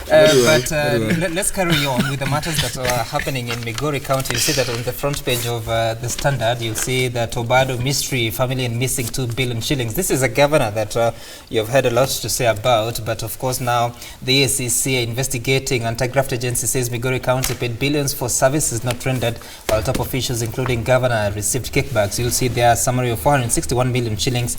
Let's carry on with the matters that are happening in Migori County. You see that on the front page of the Standard, you'll see that Obado mystery, family and missing 2 billion shillings. This is a governor that you've heard a lot to say about, but of course now the ACC investigating. Anti-graft agency says Migori County paid billions for services not rendered, while top officials including governor received kickbacks. You'll see there a summary of 461 million shillings,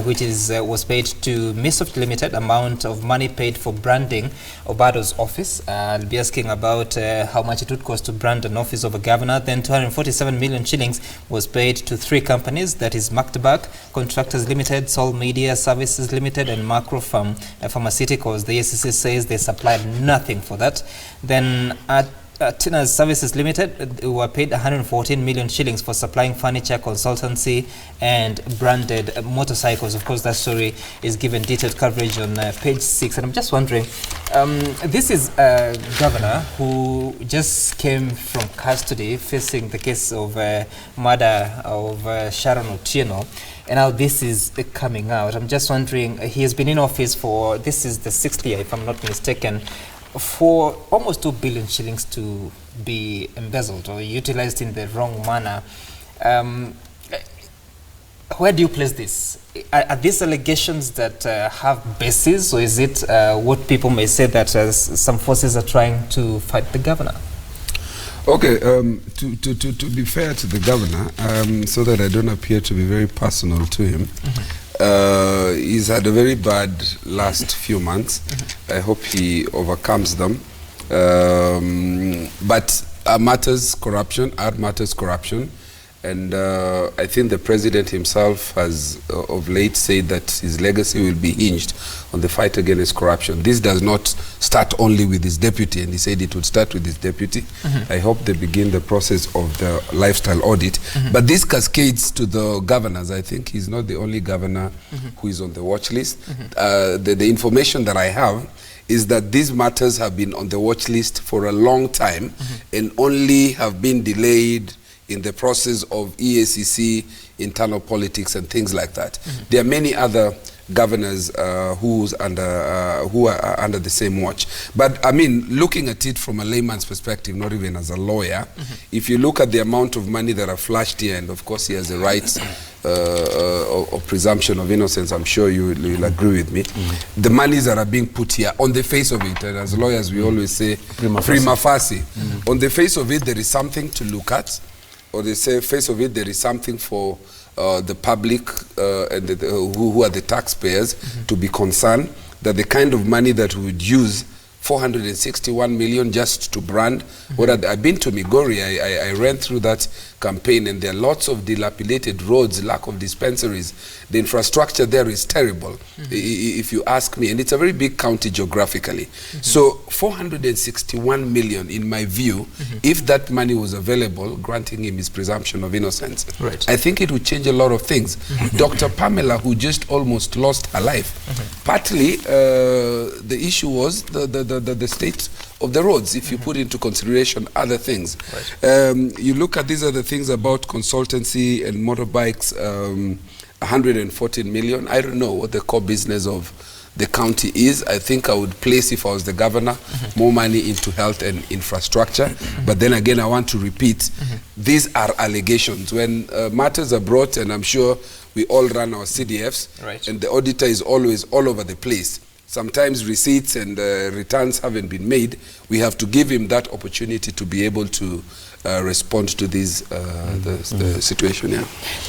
which was paid to Misoft Limited, amount of money paid for branding Obado's office. I'll be asking about how much it would cost to brand an office of a governor. Then 247 million shillings was paid to 3 companies, that is Maktabak Contractors Limited, Sol Media Services Limited, and Macropharm Pharmaceuticals. The ACC says they supplied nothing for that. Then at Tina's Services Limited were paid 114 million shillings for supplying furniture, consultancy, and branded motorcycles. Of course, that story is given detailed coverage on page 6. And I'm just wondering, this is a governor who just came from custody facing the case of murder of Sharon Otieno. And now this is coming out. I'm just wondering, he has been in office for, this is the 6th year, if I'm not mistaken, for almost 2 billion shillings to be embezzled or utilized in the wrong manner. Where do you place this? Are these allegations that have basis, or is it what people may say that some forces are trying to fight the governor? Okay, to be fair to the governor, so that I don't appear to be very personal to him, he's had a very bad last few months. I hope he overcomes them. But matters corruption, and I think the president himself has of late said that his legacy will be hinged on the fight against corruption. This does not start only with his deputy, and he said it would start with his deputy. I hope they begin the process of the lifestyle audit. But this cascades to the governors. I think he's not the only governor who is on the watch list. The information that I have is that these matters have been on the watch list for a long time and only have been delayed in the process of EACC, internal politics and things like that. There are many other governors who are under the same watch. But I mean, looking at it from a layman's perspective, not even as a lawyer, if you look at the amount of money that are flashed here, and of course he has a right of presumption of innocence, I'm sure you'll agree with me. The monies that are being put here, on the face of it, and as lawyers we always say, prima facie. On the face of it, there is something to look at. Or they say, face of it, there is something for the public and who are the taxpayers to be concerned that the kind of money that we would use, 461 million just to brand. I've been to Migori, I ran through that campaign, and there are lots of dilapidated roads, lack of dispensaries. The infrastructure there is terrible, if you ask me, and it's a very big county geographically. So 461 million, in my view, if that money was available, granting him his presumption of innocence, I think it would change a lot of things. Dr. Pamela, who just almost lost her life, partly the issue was the state of the roads, if you put into consideration other things. You look at these other things about consultancy and motorbikes, 114 million. I don't know what the core business of the county is. I think I would place, if I was the governor, more money into health and infrastructure. But then again, I want to repeat, these are allegations. When matters are brought, and I'm sure we all run our CDFs, and the auditor is always all over the place. Sometimes receipts and returns haven't been made. We have to give him that opportunity to be able to respond to this the situation.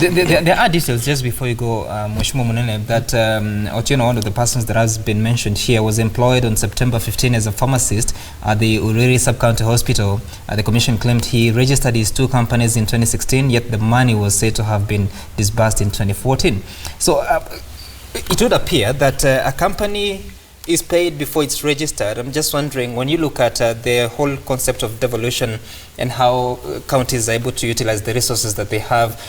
There are details, just before you go, Mheshimiwa Munene, that Otieno, one of the persons that has been mentioned here, was employed on September 15 as a pharmacist at the Uriri Sub-County Hospital. The commission claimed he registered his 2 companies in 2016, yet the money was said to have been disbursed in 2014. So it would appear that a company is paid before it's registered. I'm just wondering, when you look at the whole concept of devolution and how counties are able to utilize the resources that they have,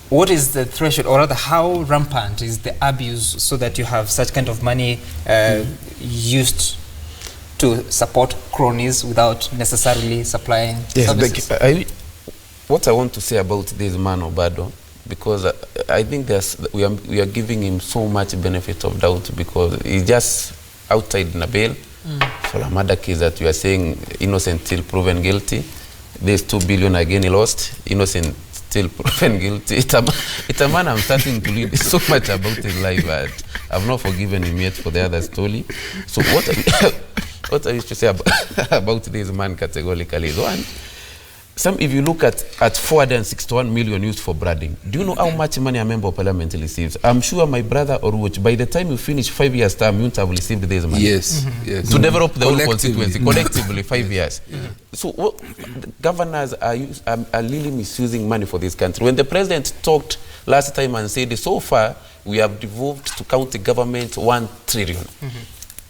what is the threshold, or rather how rampant is the abuse so that you have such kind of money used to support cronies without necessarily supplying services? What I want to say about this man Obado, because I think we are giving him so much benefit of doubt, because he's just outside in a bail for a murder case that you are saying innocent till proven guilty. There's 2 billion again he lost. Innocent still proven guilty. It's a man I'm starting to read so much about his life, but I've not forgiven him yet for the other story. So what I used to say about this man categorically is, one, if you look at 461 million used for branding, do you know how much money a member of parliament receives? I'm sure my brother Oluoch, by the time you finish 5 years term, you won't have received this money. Yes, yes. To develop the whole constituency collectively, 5 years. So governors are really misusing money for this country. When the president talked last time and said, so far we have devolved to county government 1 trillion.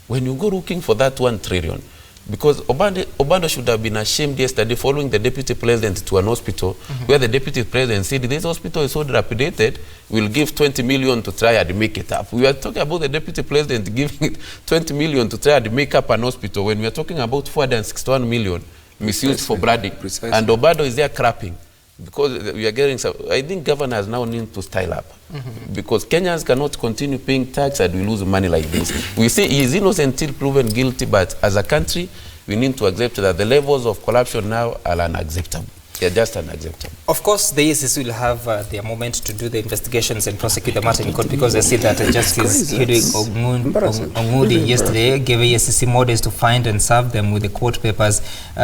When you go looking for that 1 trillion, because Obado should have been ashamed yesterday following the deputy president to an hospital where the deputy president said, this hospital is so dilapidated, we'll give 20 million to try and make it up. We are talking about the deputy president giving 20 million to try and make up an hospital when we are talking about 461 million misused for branding. And Obado is there crapping. Because we are getting some, I think governors now need to style up. Because Kenyans cannot continue paying tax and we lose money like this. We say he is innocent until proven guilty, but as a country, we need to accept that the levels of corruption now are unacceptable. They're just unacceptable. Of course, the ECC will have their moment to do the investigations and prosecute the matter in court, because I see that Justice Ongudi yesterday gave ECC more days to find and serve them with the court papers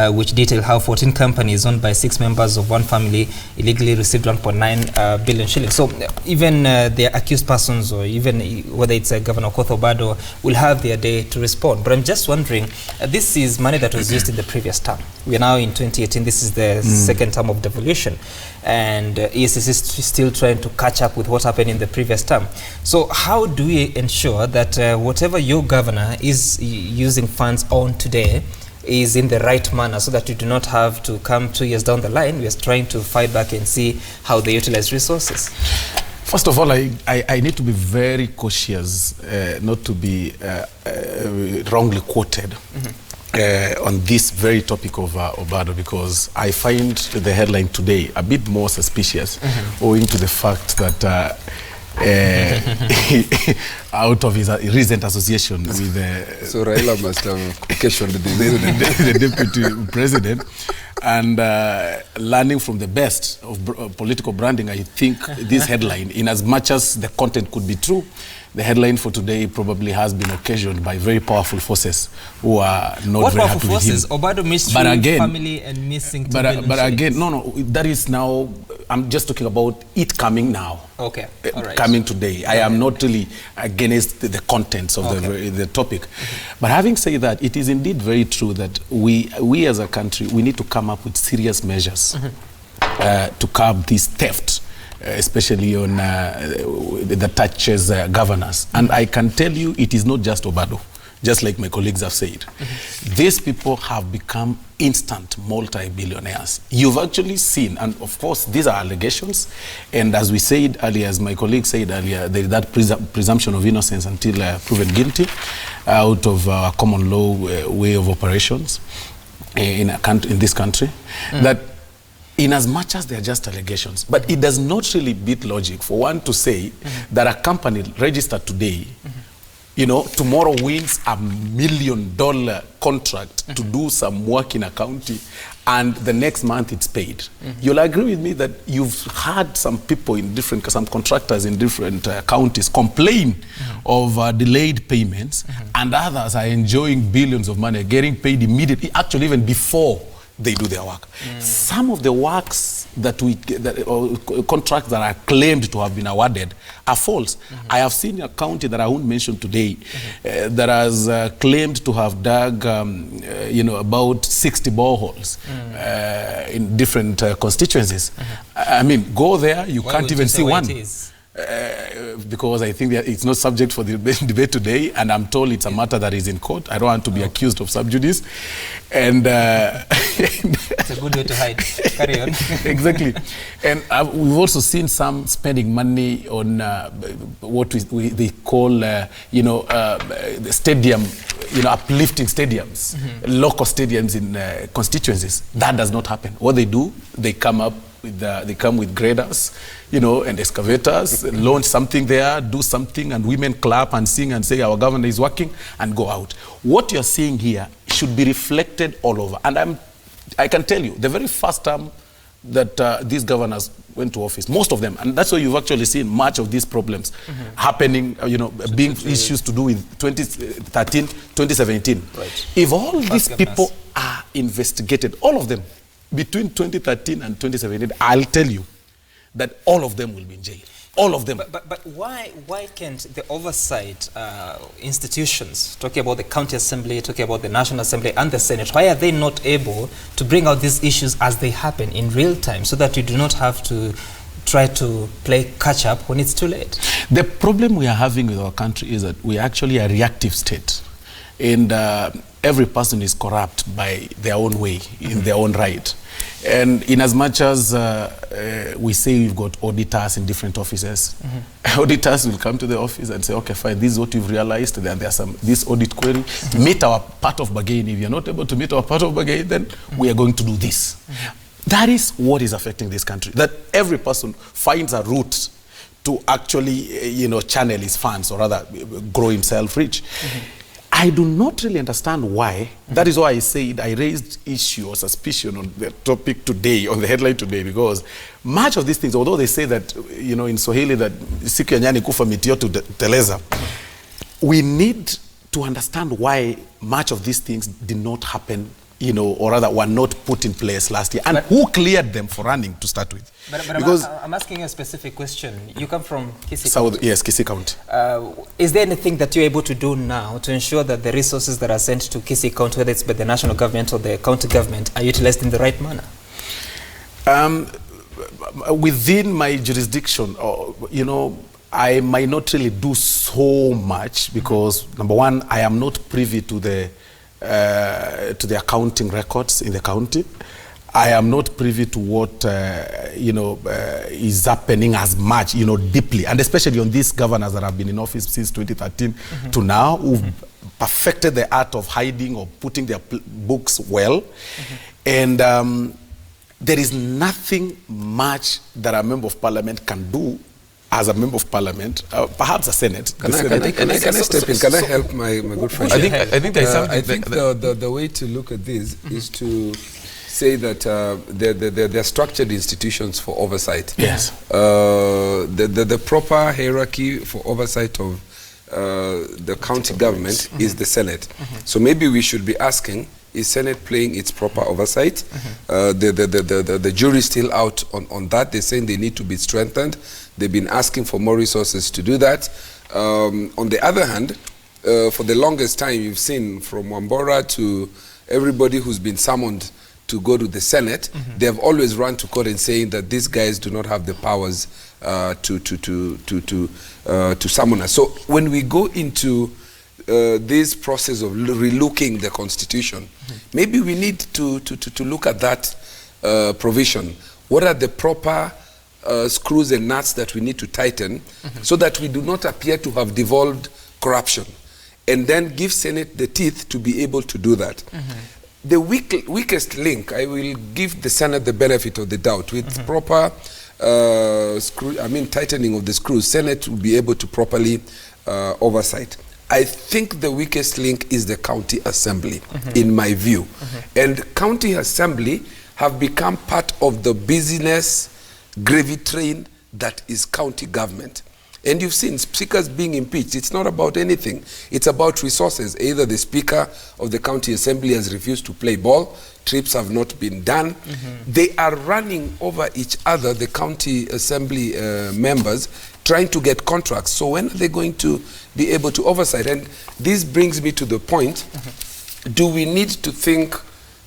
which detail how 14 companies owned by 6 members of one family illegally received 1.9 billion shillings. So even the accused persons, or even whether it's Governor Okoth Obado, will have their day to respond. But I'm just wondering, this is money that was used in the previous term. We are now in 2018. This is the second term of devolution, and ECC is still trying to catch up with what happened in the previous term. So how do we ensure that whatever your governor is using funds on today is in the right manner, so that you do not have to come 2 years down the line, we are trying to fight back and see how they utilize resources? First of all, I need to be very cautious not to be wrongly quoted on this very topic of Obado, because I find the headline today a bit more suspicious, owing to the fact that out of his recent association with so Raila must have questioned the deputy president, and learning from the best of political branding. I think this headline, in as much as the content could be true, the headline for today probably has been occasioned by very powerful forces who are not what very happy with him. What powerful forces? Obado mystery, family and missing 2 billion but again, no, that is now, I'm just talking about it coming now. Okay, all right. Coming today. I am not really against the contents of the topic. But having said that, it is indeed very true that we as a country, we need to come up with serious measures to curb this theft, especially on that touches governors. And I can tell you, it is not just Obado, just like my colleagues have said. These people have become instant multi-billionaires. You've actually seen, and of course these are allegations, and as we said earlier, as my colleague said earlier, there is that presumption of innocence until proven guilty out of our common law way of operations in this country, that in as much as they are just allegations, but it does not really beat logic for one to say that a company registered today, you know, tomorrow wins $1 million contract to do some work in a county, and the next month it's paid. You'll agree with me that you've had some people in some contractors in different counties complain of delayed payments, and others are enjoying billions of money, getting paid immediately, actually even before they do their work. Some of the works or contracts that are claimed to have been awarded are false. I have seen a county that I won't mention today that has claimed to have dug, about 60 boreholes in different constituencies. I mean, go there, you can't even see one. Because I think that it's not subject for the debate today, and I'm told it's a matter that is in court. I don't want to be accused of sub judice. And it's a good way to hide. Carry on. Exactly. And we've also seen some spending money on what they call, the stadium, uplifting stadiums, local stadiums in constituencies. That does not happen. What they do, they come up with they come with graders, you know, and excavators, launch something there, do something, and women clap and sing and say our government is working and go out. What you're seeing here should be reflected all over. And I can tell you, the very first time that these governors went to office, most of them, and that's why you've actually seen much of these problems happening, you know, being issues to do with 2013, 2017. Right. If all these people are investigated, all of them, between 2013 and 2017, I'll tell you that all of them will be in jail. All of them. But why can't the oversight institutions, talking about the county assembly, talking about the National Assembly and the Senate, why are they not able to bring out these issues as they happen in real time so that you do not have to try to play catch up when it's too late? The problem we are having with our country is that we are actually a reactive state. And every person is corrupt by their own way, in their own right. And in as much as we say we've got auditors in different offices, auditors will come to the office and say, okay, fine, this is what you've realized, then there's this audit query, meet our part of bargain. If you're not able to meet our part of bargain, then we are going to do this. That is what is affecting this country, that every person finds a route to actually, you know, channel his funds, or rather grow himself rich. I do not really understand why. That is why I said I raised issue or suspicion on the topic today, on the headline today, because much of these things, although they say that, you know, in Swahili that siku ya nyani kufa miti yote teleza, we need to understand why much of these things did not happen, you know, or rather were not put in place last year, and who cleared them for running to start with. But because I'm asking you a specific question. You come from Kisii South, County. yes, Kisii County. Is there anything that you're able to do now to ensure that the resources that are sent to Kisii County, whether it's by the national government or the county government, are utilized in the right manner? Within my jurisdiction, you know, I might not really do so much because, number one, I am not privy to the accounting records in the county. I am not privy to what, you know, is happening as much, you know, deeply. And especially on these governors that have been in office since 2013 to now, who've perfected the art of hiding or putting their books well. And there is nothing much that a member of parliament can do as a member of parliament, perhaps a senate. Can I step in? Can I help my good friend? I think there's something. I think the way to look at this is to say that they're structured institutions for oversight. Yes. The proper hierarchy for oversight of the county government is the Senate. So maybe we should be asking, is Senate playing its proper oversight? The jury's still out on that. They're saying they need to be strengthened. They've been asking for more resources to do that. On the other hand, for the longest time, you've seen from Wambora to everybody who's been summoned to go to the Senate, they have always run to court and saying that these guys do not have the powers to summon us. So when we go into this process of relooking the Constitution, maybe we need to look at that provision. What are the proper screws and nuts that we need to tighten so that we do not appear to have devolved corruption, and then give Senate the teeth to be able to do that. The weakest link, I will give the Senate the benefit of the doubt. With proper tightening of the screws, Senate will be able to properly oversight. I think the weakest link is the county assembly, in my view. And county assembly have become part of the business gravy train that is county government. And you've seen speakers being impeached. It's not about anything. It's about resources. Either the speaker of the county assembly has refused to play ball, trips have not been done. They are running over each other, the county assembly members, trying to get contracts. So when are they going to be able to oversight? And this brings me to the point, do we need to think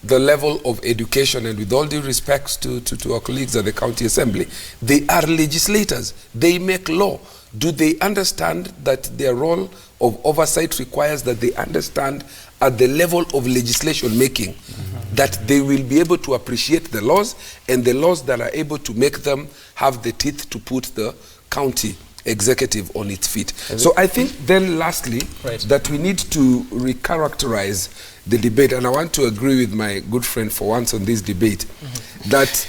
the level of education? And with all due respects to our colleagues at the county assembly, they are legislators. They make law. Do they understand that their role of oversight requires that they understand at the level of legislation making that they will be able to appreciate the laws, and the laws that are able to make them have the teeth to put the county executive on its feet? So I think then lastly, that we need to recharacterize the debate, and I want to agree with my good friend for once on this debate, that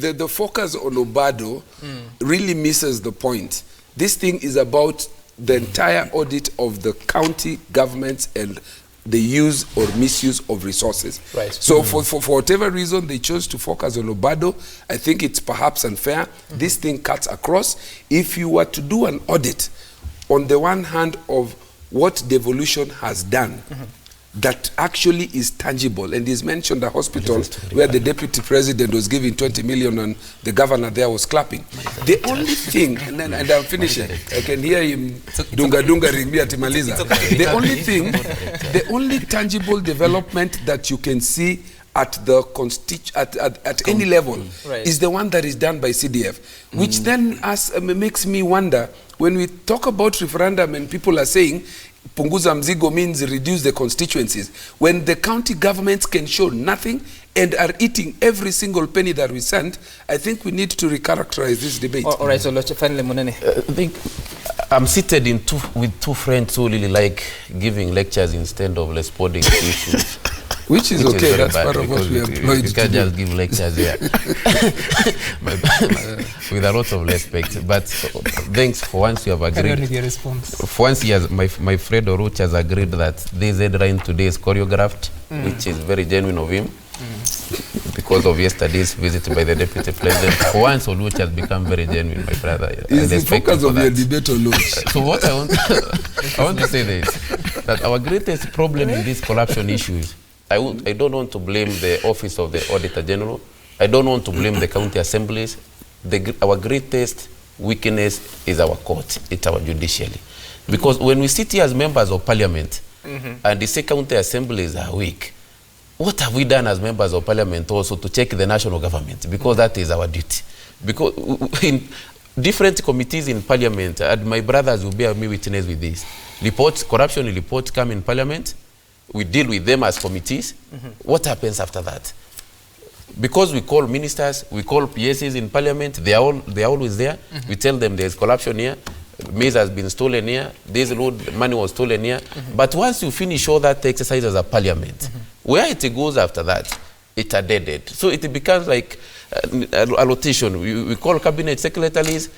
the focus on Obado really misses the point. This thing is about the entire audit of the county governments and the use or misuse of resources. Right. So for whatever reason they chose to focus on Obado, I think it's perhaps unfair. This thing cuts across. If you were to do an audit, on the one hand, of what devolution has done, that actually is tangible, and he's mentioned a hospital where the deputy president was giving 20 million and the governor there was clapping. The only thing, and I'm finishing, I can hear him dunga ring me atimaliza. The only tangible development that you can see at the at any level is the one that is done by CDF, which then makes me wonder, when we talk about referendum and people are saying punguza mzigo means reduce the constituencies, when the county governments can show nothing and are eating every single penny that we send, I think we need to recharacterize this debate. All right, so let's finally, Munene. I think I'm seated with two friends who really like giving lectures instead of responding to issues. Which is okay, that's part of what we are employed to do. You can't just give lectures here. With a lot of respect. But thanks for once you have agreed. Carry on with your response. For once, my friend Oluoch has agreed that this headline today is choreographed, which is very genuine of him. Because of yesterday's visit by the deputy president. For once, Oluoch has become very genuine, my brother. Is the focus of your debate Oluoch? So what I want to say is that our greatest problem in these corruption issues, I don't want to blame the Office of the Auditor General. I don't want to blame the county assemblies. Our greatest weakness is our court, it's our judiciary. Because when we sit here as members of parliament and the say county assemblies are weak, what have we done as members of parliament also to check the national government? Because that is our duty. Because in different committees in parliament, and my brothers will bear me witness with this, corruption reports come in parliament, we deal with them as committees. What happens after that? Because we call ministers, we call PSs in parliament, they are always there. We tell them there's corruption here, maize has been stolen here, this road money was stolen here. But once you finish all that exercise as a parliament, where it goes after that, it's a dead end. So it becomes like a rotation. We call cabinet secretaries.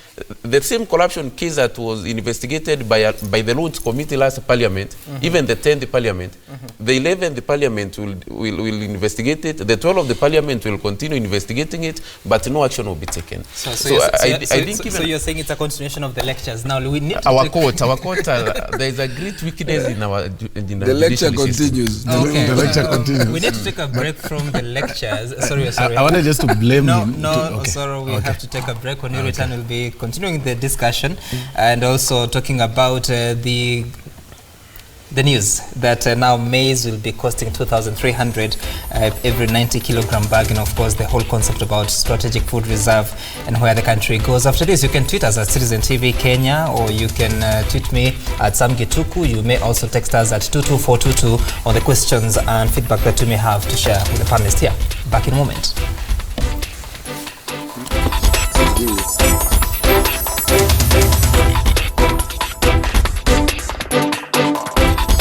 The same corruption case that was investigated by the Roads Committee last parliament, even the 10th parliament, the 11th parliament will investigate it, the 12th of the parliament will continue investigating it, but no action will be taken. So you're saying it's a continuation of the lectures. Now we need to our court, there is a great weakness in our the lecture continues. Okay. The lecture continues. We need to take a break from the lectures. Sorry. I wanted just to blame him. Sorry, we have to take a break. When we return, we'll be continuing the discussion and also talking about the news that now maize will be costing 2,300 every 90 kilogram bag, and of course the whole concept about strategic food reserve and where the country goes. After this, you can tweet us at Citizen TV Kenya, or you can tweet me at Samgituku. You may also text us at 22422 on the questions and feedback that you may have to share with the panelists here. Back in a moment.